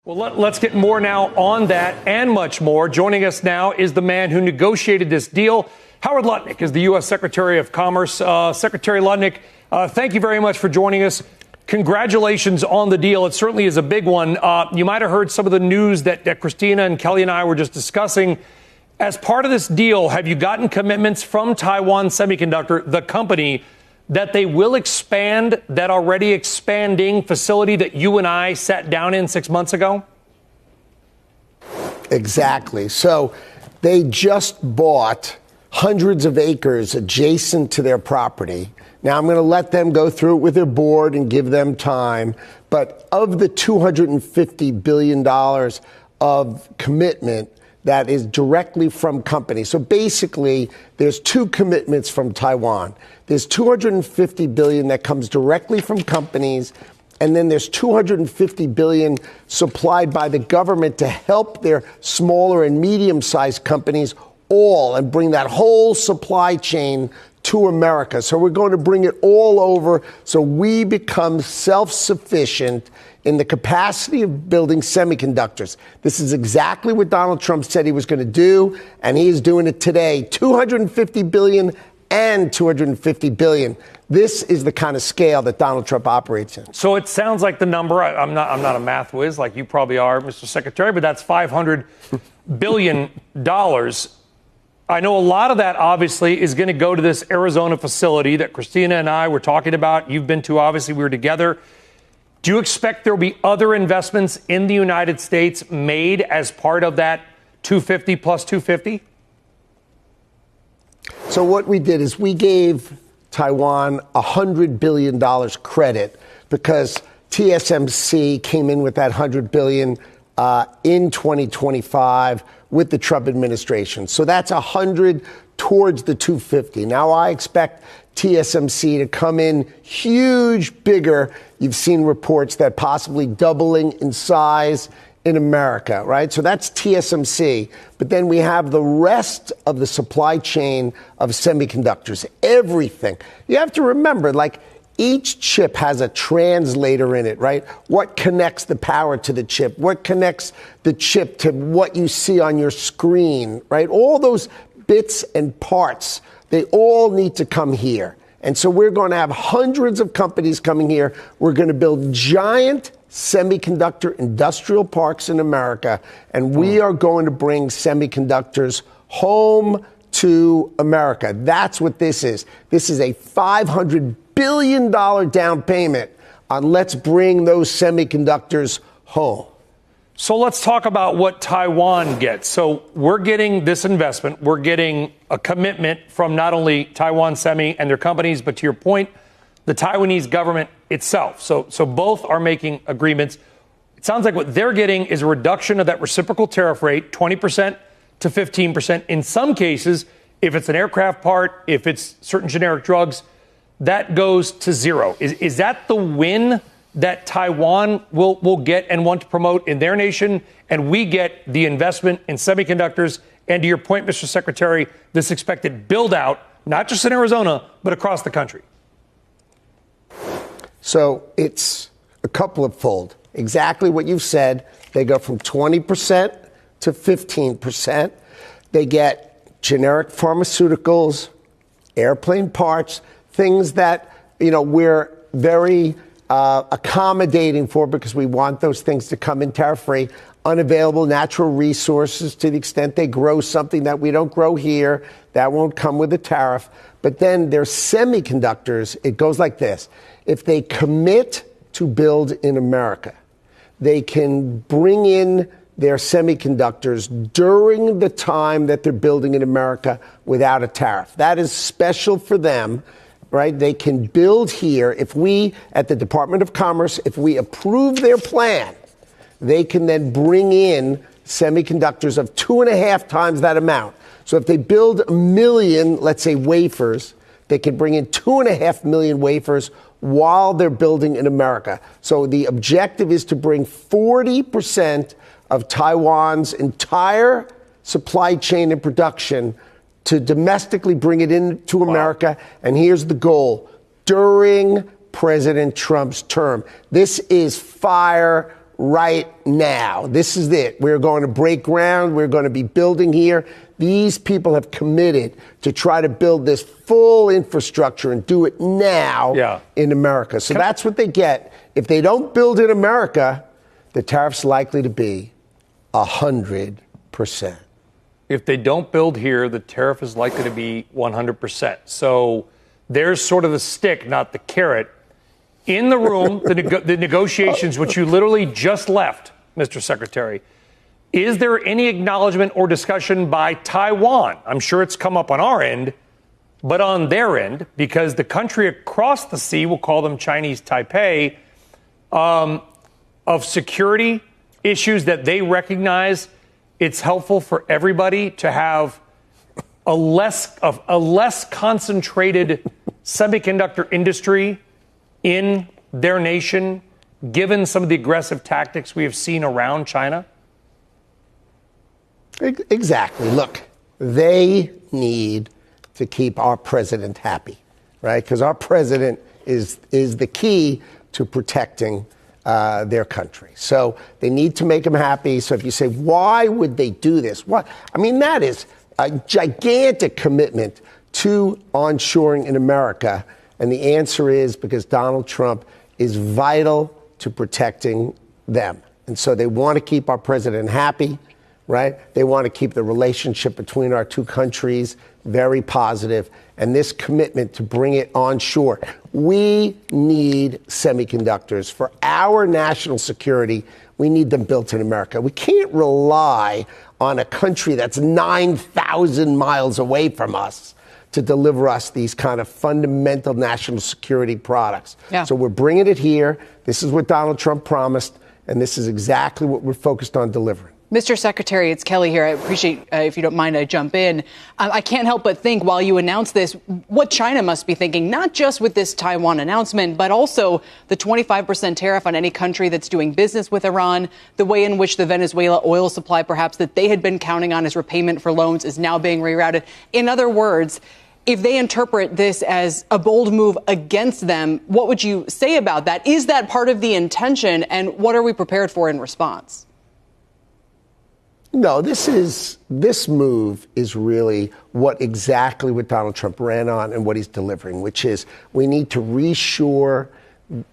Well, let's get more now on that and much more. Joining us now is the man who negotiated this deal. Howard Lutnick is the U.S. Secretary of Commerce. Secretary Lutnick, thank you very much for joining us. Congratulations on the deal. It certainly is a big one. You might have heard some of the news that Christina and Kelly and I were just discussing. As part of this deal, have you gotten commitments from Taiwan Semiconductor, the company, that they will expand that already expanding facility that you and I sat down in 6 months ago? Exactly. So they just bought hundreds of acres adjacent to their property. Now, I'm going to let them go through it with their board and give them time. But of the $250 billion of commitment that is directly from companies. So basically, there's two commitments from Taiwan. There's $250 billion that comes directly from companies, and then there's $250 billion supplied by the government to help their smaller and medium-sized companies and bring that whole supply chain to America. So we're going to bring it all over so we become self-sufficient in the capacity of building semiconductors. This is exactly what Donald Trump said he was going to do, and he is doing it today. $250 billion and $250 billion. This is the kind of scale that Donald Trump operates in. So it sounds like the number, I'm not a math whiz like you probably are, Mr. Secretary, but that's $500 billion. I know a lot of that, obviously, is going to go to this Arizona facility that Christina and I were talking about. You've been to, obviously, we were together. Do you expect there will be other investments in the United States made as part of that 250 plus 250? So what we did is we gave Taiwan $100 billion credit because TSMC came in with that $100 billion in 2025 with the Trump administration. So that's 100 towards the 250. Now I expect TSMC to come in huge, bigger. You've seen reports that possibly doubling in size in America, right? So that's TSMC. But then we have the rest of the supply chain of semiconductors, everything. You have to remember, like, each chip has a translator in it, right? What connects the power to the chip? What connects the chip to what you see on your screen, right? All those bits and parts, they all need to come here. And so we're going to have hundreds of companies coming here. We're going to build giant semiconductor industrial parks in America, and we are going to bring semiconductors home to America. That's what this is. This is a $500 billion down payment on let's bring those semiconductors home. So let's talk about what Taiwan gets. So we're getting this investment. We're getting a commitment from not only Taiwan Semi and their companies, but to your point, the Taiwanese government itself. So both are making agreements. It sounds like what they're getting is a reduction of that reciprocal tariff rate, 20% to 15%. In some cases, if it's an aircraft part, if it's certain generic drugs, that goes to zero. Is that the win that Taiwan will get and want to promote in their nation, and we get the investment in semiconductors, and to your point, Mr. Secretary, this expected build-out, not just in Arizona, but across the country? So it's a couple of fold. Exactly what you've said. They go from 20% to 15%. They get generic pharmaceuticals, airplane parts, things that, we're very accommodating for because we want those things to come in tariff-free. Unavailable natural resources, to the extent they grow something that we don't grow here, that won't come with a tariff. But then there's semiconductors. It goes like this. If they commit to build in America, they can bring in their semiconductors during the time that they're building in America without a tariff. That is special for them. Right? They can build here. If we, at the Department of Commerce, if we approve their plan, they can then bring in semiconductors of 2.5 times that amount. So if they build 1 million, let's say, wafers, they can bring in 2.5 million wafers while they're building in America. So the objective is to bring 40% of Taiwan's entire supply chain and production to domestically bring it into America. And here's the goal: during President Trump's term. This is fire right now. This is it. We're going to break ground. We're going to be building here. These people have committed to try to build this full infrastructure and do it now in America. So that's what they get. If they don't build in America, the tariff's likely to be 100%. If they don't build here, the tariff is likely to be 100%. So there's sort of the stick, not the carrot. In the room, the negotiations, which you literally just left, Mr. Secretary, is there any acknowledgement or discussion by Taiwan? I'm sure it's come up on our end, but on their end, because the country across the sea, we'll call them Chinese Taipei, of security issues that they recognize it's helpful for everybody to have a less concentrated semiconductor industry in their nation, given some of the aggressive tactics we have seen around China? Exactly. Look, they need to keep our president happy, right? Because our president is the key to protecting their country. So they need to make him happy. So if you say, why would they do this? What? I mean, that is a gigantic commitment to onshoring in America. And the answer is because Donald Trump is vital to protecting them. And so they want to keep our president happy, right? They want to keep the relationship between our two countries very positive. And this commitment to bring it onshore. We need semiconductors for our national security. We need them built in America. We can't rely on a country that's 9,000 miles away from us to deliver us these kind of fundamental national security products. Yeah. So we're bringing it here. This is what Donald Trump promised, and this is exactly what we're focused on delivering. Mr. Secretary, it's Kelly here. I appreciate, if you don't mind, I jump in. I can't help but think while you announce this, what China must be thinking, not just with this Taiwan announcement, but also the 25% tariff on any country that's doing business with Iran, the way in which the Venezuela oil supply, perhaps that they had been counting on as repayment for loans, is now being rerouted. In other words, if they interpret this as a bold move against them, what would you say about that? Is that part of the intention, and what are we prepared for in response? No, this move is really exactly what Donald Trump ran on and what he's delivering, which is we need to reshore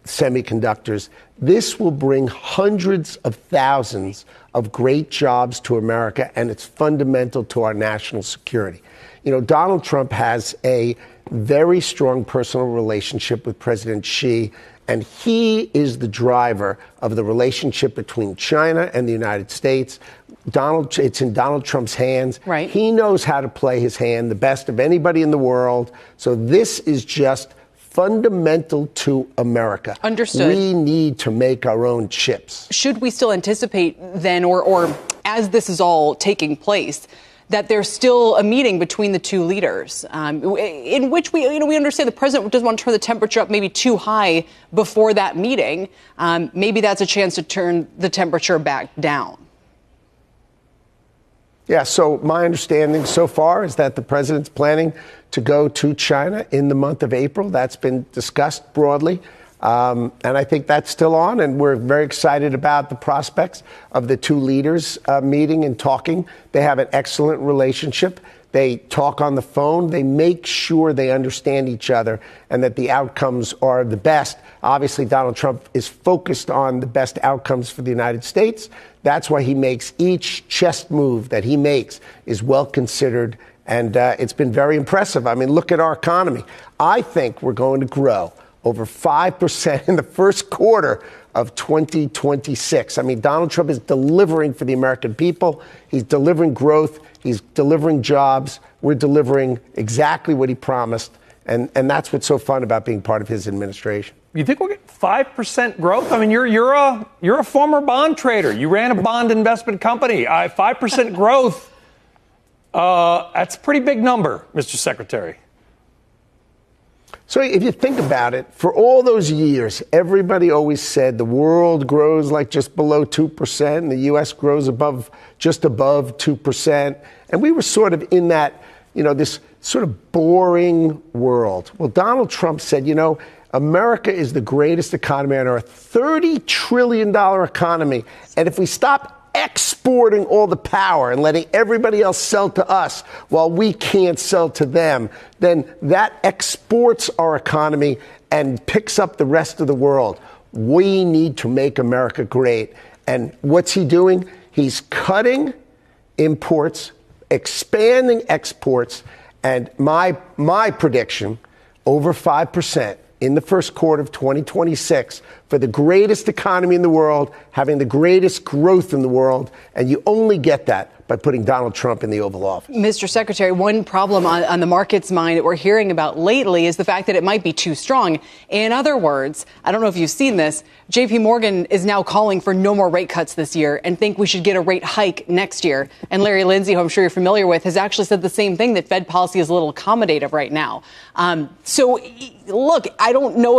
semiconductors. This will bring hundreds of thousands of great jobs to America, and it's fundamental to our national security. You know, Donald Trump has a very strong personal relationship with President Xi, and he is the driver of the relationship between China and the United States. It's in Donald Trump's hands. Right. He knows how to play his hand the best of anybody in the world. So this is just fundamental to America. Understood. We need to make our own chips. Should we still anticipate then, or as this is all taking place, that there's still a meeting between the two leaders, in which we understand the president doesn't want to turn the temperature up maybe too high before that meeting. Maybe that's a chance to turn the temperature back down. Yeah, so my understanding so far is that the president's planning to go to China in the month of April. That's been discussed broadly. And I think that's still on, and we're very excited about the prospects of the two leaders meeting and talking. They have an excellent relationship. They talk on the phone. They make sure they understand each other and that the outcomes are the best. Obviously, Donald Trump is focused on the best outcomes for the United States. That's why he makes each chess move that he makes is well considered. And it's been very impressive. I mean, look at our economy. I think we're going to grow over 5% in the first quarter of 2026. I mean, Donald Trump is delivering for the American people. He's delivering growth. He's delivering jobs. We're delivering exactly what he promised. And that's what's so fun about being part of his administration. You think we'll get 5% growth? I mean, you're a former bond trader. You ran a bond investment company. 5% growth, that's a pretty big number, Mr. Secretary. So if you think about it, for all those years, everybody always said the world grows like just below 2%, and the U.S. grows just above 2%. And we were sort of in that, this sort of boring world. Well, Donald Trump said, America is the greatest economy on earth, $30 trillion economy. And if we stop exporting all the power and letting everybody else sell to us while we can't sell to them, then that exports our economy and picks up the rest of the world. We need to make America great. And what's he doing? He's cutting imports, expanding exports, and my prediction, over 5% in the first quarter of 2026 for the greatest economy in the world, having the greatest growth in the world, and you only get that by putting Donald Trump in the Oval Office. Mr. Secretary, one problem on the market's mind that we're hearing about lately is the fact that it might be too strong. In other words, I don't know if you've seen this, JP Morgan is now calling for no more rate cuts this year and think we should get a rate hike next year. And Larry Lindsey, who I'm sure you're familiar with, has actually said the same thing, that Fed policy is a little accommodative right now. So, look, I don't know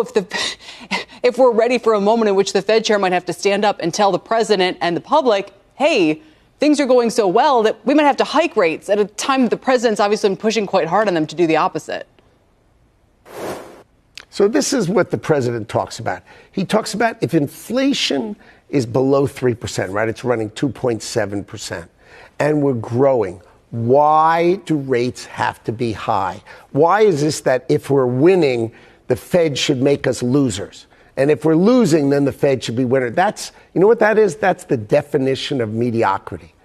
if we're ready for a moment in which the Fed chair might have to stand up and tell the president and the public, hey, things are going so well that we might have to hike rates at a time that the president's obviously been pushing quite hard on them to do the opposite. So this is what the president talks about. He talks about if inflation is below 3%, right? It's running 2.7%, and we're growing. Why do rates have to be high? Why is this that if we're winning, the Fed should make us losers? And if we're losing, then the Fed should be winner. That's, you know what that is? That's the definition of mediocrity.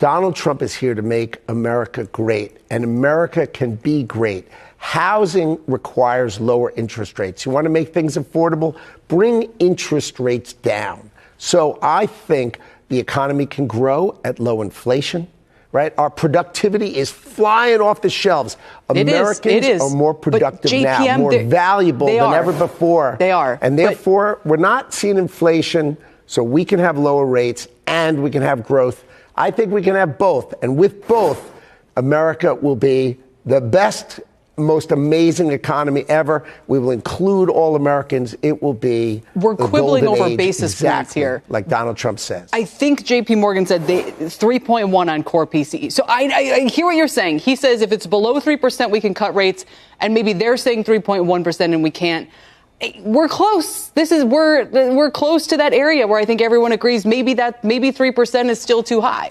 Donald Trump is here to make America great, and America can be great. Housing requires lower interest rates. You want to make things affordable? Bring interest rates down. So I think the economy can grow at low inflation, right? Our productivity is flying off the shelves. Americans are more productive now, more valuable than ever before. They are. And therefore, we're not seeing inflation, so we can have lower rates and we can have growth. I think we can have both. And with both, America will be the best, most amazing economy ever. We will include all Americans. It will be We're quibbling over age, basis points here, like Donald Trump says. I think JP Morgan said 3.1 on core PCE. So I hear what you're saying. He says if it's below 3%, we can cut rates, and maybe they're saying 3.1% and we can't. We're close. We're close to that area where I think everyone agrees maybe 3% is still too high.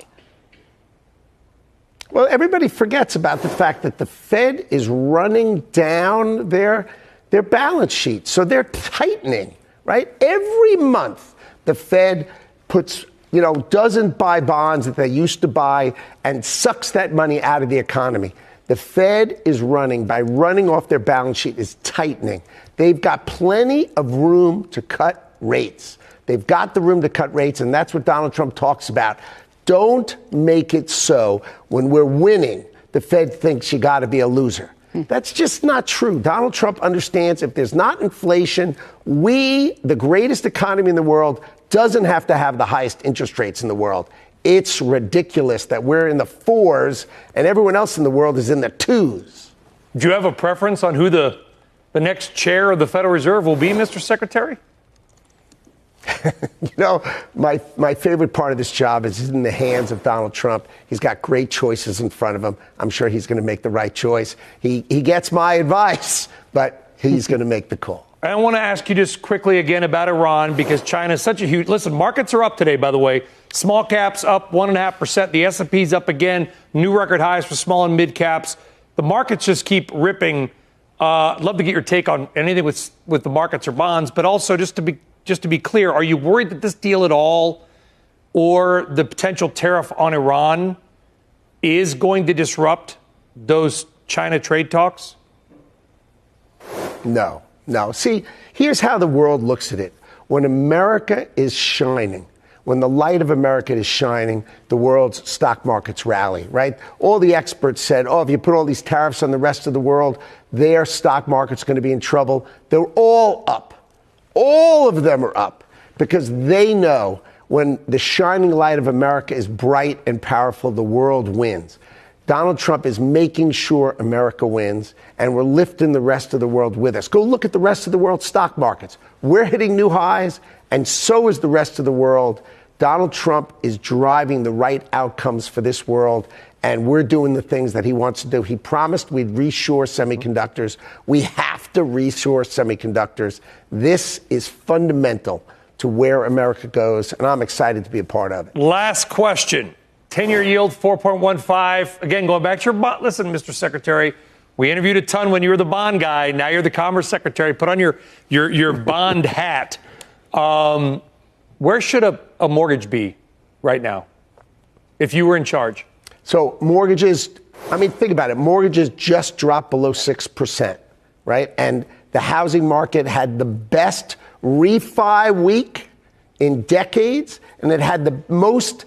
Well, everybody forgets about the fact that the Fed is running down their balance sheet. So they're tightening, right? Every month, the Fed doesn't buy bonds that they used to buy and sucks that money out of the economy. The Fed is by running off their balance sheet, is tightening. They've got plenty of room to cut rates. They've got the room to cut rates, and that's what Donald Trump talks about. Don't make it so when we're winning, the Fed thinks you got to be a loser. That's just not true. Donald Trump understands if there's not inflation, the greatest economy in the world, doesn't have to have the highest interest rates in the world. It's ridiculous that we're in the 4s and everyone else in the world is in the 2s. Do you have a preference on who the next chair of the Federal Reserve will be, Mr. Secretary? My favorite part of this job is in the hands of Donald Trump. He's got great choices in front of him. I'm sure he's going to make the right choice. He gets my advice, but he's going to make the call. I want to ask you just quickly again about Iran, because China is such a huge... Listen, markets are up today, by the way. Small caps up 1.5%. The S&P's up again. New record highs for small and mid caps. The markets just keep ripping. I'd love to get your take on anything with the markets or bonds, but also just to be clear, are you worried that this deal at all or the potential tariff on Iran is going to disrupt those China trade talks? No. See, here's how the world looks at it. When America is shining, when the light of America is shining, the world's stock markets rally, right? All the experts said, if you put all these tariffs on the rest of the world, their stock market's going to be in trouble. They're all up. All of them are up because they know when the shining light of America is bright and powerful, the world wins. Donald Trump is making sure America wins, and we're lifting the rest of the world with us. Go look at the rest of the world's stock markets. We're hitting new highs, and so is the rest of the world. Donald Trump is driving the right outcomes for this world, and we're doing the things that he wants to do. He promised we'd reshore semiconductors. We have to reshore semiconductors. This is fundamental to where America goes, and I'm excited to be a part of it. Last question. 10-year yield, 4.15. Again, going back to your bond. Listen, Mr. Secretary, we interviewed a ton when you were the bond guy. Now you're the Commerce Secretary. Put on your bond hat. Where should a mortgage be right now if you were in charge? So mortgages, I mean, think about it. Mortgages just dropped below 6%, right? And the housing market had the best refi week in decades, and it had the most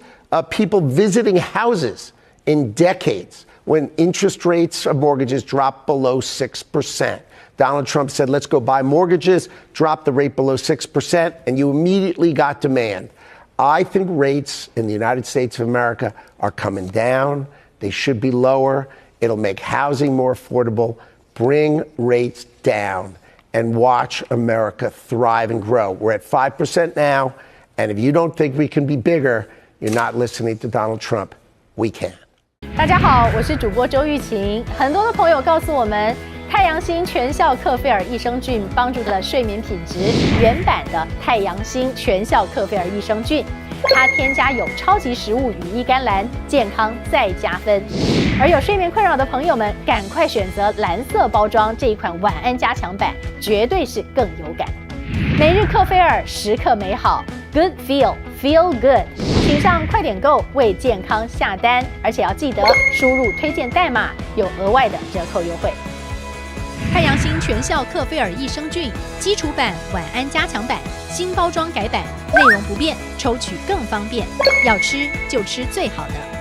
people visiting houses in decades when interest rates of mortgages dropped below 6%. Donald Trump said, let's go buy mortgages, drop the rate below 6%, and you immediately got demand. I think rates in the United States of America are coming down. They should be lower. It'll make housing more affordable. Bring rates down and watch America thrive and grow. We're at 5% now, and if you don't think we can be bigger, you're not listening to Donald Trump. We can. 大家好，我是主播周玉琴。很多的朋友告诉我们，太阳星全效克菲尔益生菌帮助了睡眠品质。原版的太阳星全效克菲尔益生菌，它添加有超级食物羽衣甘蓝，健康再加分。而有睡眠困扰的朋友们，赶快选择蓝色包装这一款晚安加强版，绝对是更有感。每日克菲尔，时刻美好 ，Good Feel Good。请上快点购为健康下单，而且要记得输入推荐代码，有额外的折扣优惠。太阳星全效克菲尔益生菌基础版、晚安加强版新包装改版，内容不变，抽取更方便。要吃就吃最好的。